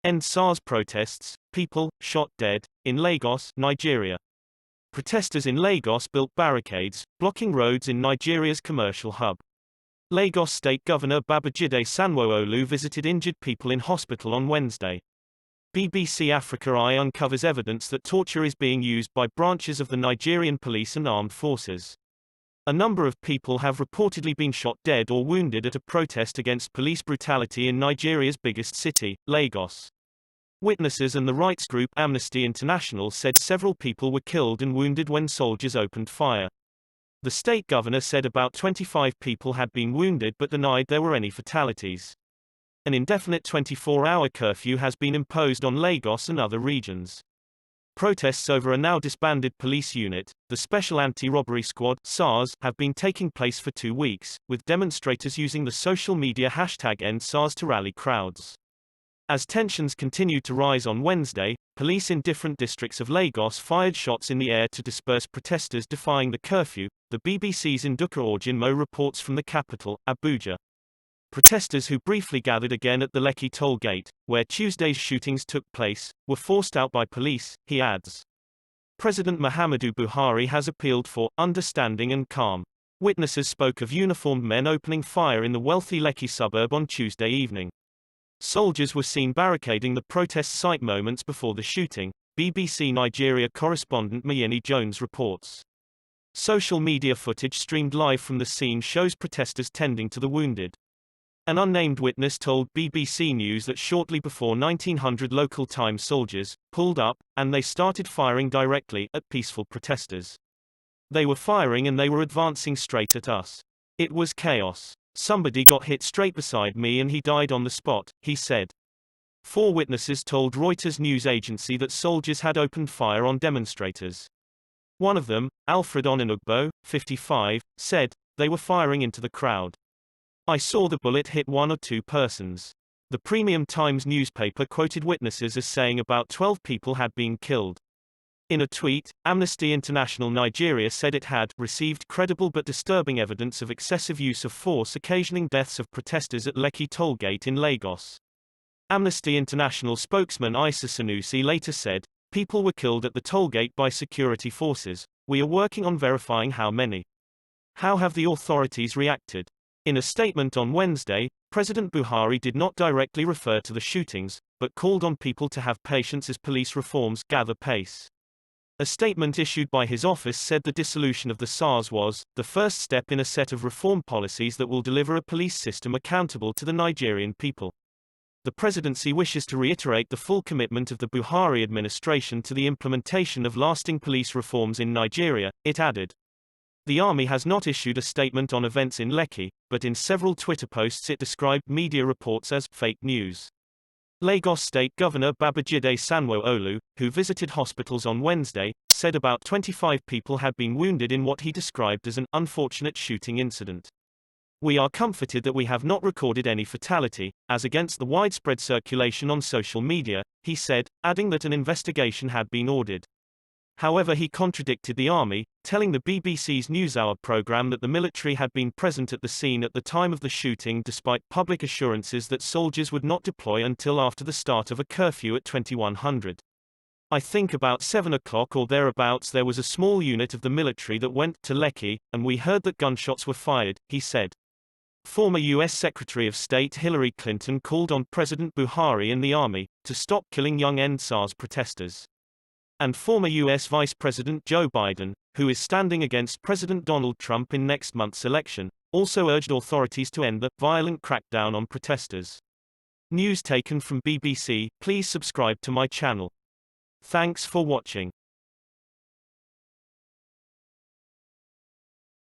End SARS protests, people shot dead, in Lagos, Nigeria. Protesters in Lagos built barricades, blocking roads in Nigeria's commercial hub. Lagos State Governor Babajide Sanwo-Olu visited injured people in hospital on Wednesday. BBC Africa Eye uncovers evidence that torture is being used by branches of the Nigerian police and armed forces. A number of people have reportedly been shot dead or wounded at a protest against police brutality in Nigeria's biggest city, Lagos. Witnesses and the rights group Amnesty International said several people were killed and wounded when soldiers opened fire. The state governor said about 25 people had been wounded but denied there were any fatalities. An indefinite 24-hour curfew has been imposed on Lagos and other regions. Protests over a now disbanded police unit, the Special Anti-Robbery Squad (SARS), have been taking place for 2 weeks, with demonstrators using the social media hashtag #EndSARS to rally crowds. As tensions continued to rise on Wednesday, police in different districts of Lagos fired shots in the air to disperse protesters defying the curfew, the BBC's Nduka Orjinmo reports from the capital, Abuja. Protesters who briefly gathered again at the Lekki toll gate, where Tuesday's shootings took place, were forced out by police, he adds. President Muhammadu Buhari has appealed for understanding and calm. Witnesses spoke of uniformed men opening fire in the wealthy Lekki suburb on Tuesday evening. Soldiers were seen barricading the protest site moments before the shooting, BBC Nigeria correspondent Mayeni Jones reports. Social media footage streamed live from the scene shows protesters tending to the wounded. An unnamed witness told BBC News that shortly before 1900 local time soldiers pulled up, and they started firing directly at peaceful protesters. They were firing and they were advancing straight at us. It was chaos. Somebody got hit straight beside me and he died on the spot, he said. 4 witnesses told Reuters news agency that soldiers had opened fire on demonstrators. One of them, Alfred Onenugbo, 55, said, "They were firing into the crowd. I saw the bullet hit 1 or 2 persons." The Premium Times newspaper quoted witnesses as saying about 12 people had been killed. In a tweet, Amnesty International Nigeria said it had received credible but disturbing evidence of excessive use of force occasioning deaths of protesters at Lekki tollgate in Lagos. Amnesty International spokesman Issa Sanusi later said, "People were killed at the tollgate by security forces. We are working on verifying how many. How have the authorities reacted?" In a statement on Wednesday, President Buhari did not directly refer to the shootings, but called on people to have patience as police reforms gather pace. A statement issued by his office said the dissolution of the SARS was the first step in a set of reform policies that will deliver a police system accountable to the Nigerian people. The presidency wishes to reiterate the full commitment of the Buhari administration to the implementation of lasting police reforms in Nigeria, it added. The army has not issued a statement on events in Lekki, but in several Twitter posts it described media reports as fake news. Lagos State Governor Babajide Sanwo-Olu, who visited hospitals on Wednesday, said about 25 people had been wounded in what he described as an unfortunate shooting incident. "We are comforted that we have not recorded any fatality, as against the widespread circulation on social media," he said, adding that an investigation had been ordered. However, he contradicted the army, telling the BBC's NewsHour program that the military had been present at the scene at the time of the shooting despite public assurances that soldiers would not deploy until after the start of a curfew at 2100. "I think about 7 o'clock or thereabouts there was a small unit of the military that went to Lekki, and we heard that gunshots were fired," he said. Former U.S. Secretary of State Hillary Clinton called on President Buhari and the army to stop killing young end-SARS protesters. And former U.S. Vice President Joe Biden, who is standing against President Donald Trump in next month's election, also urged authorities to end the violent crackdown on protesters. News taken from BBC. Please subscribe to my channel. Thanks for watching.